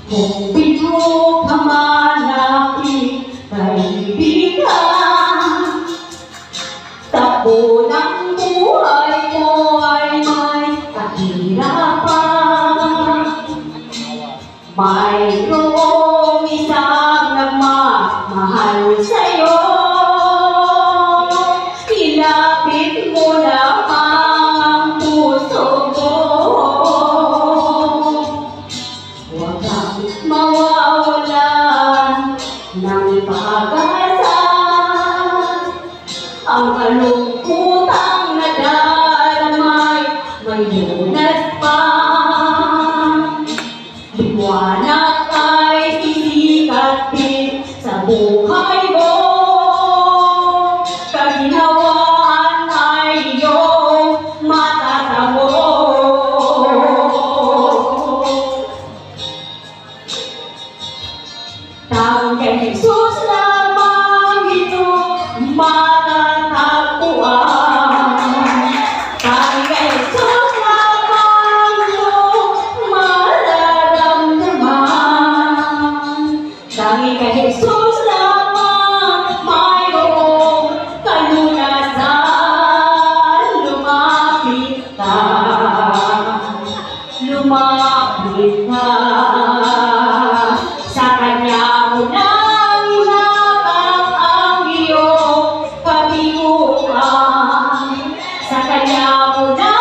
Kung biro ka man aking kaibigan, takbo ng buhay ko ay may kahirapan. Mayroong isang nagmamahal sa'yo, ilapit mo na ang puso ko. Huwag kang mawawalan ng pag-asa, ang kalungkutang nadaramay may lunas pa. Liwanag ay sisikat din sa buhay mo, kaginhawaan ay iyong matatamo. Tawag kay Jesus lamang ito matatagpuan. Tawag kay Jesus lamang ito mararamdaman. Tawag kay Jesus lamang mayroong kalunasan. Lumapit ka, lumapit ka. Sa Kanya mo nang ilapag ang iyong kabiguan. Sa Kanya mo na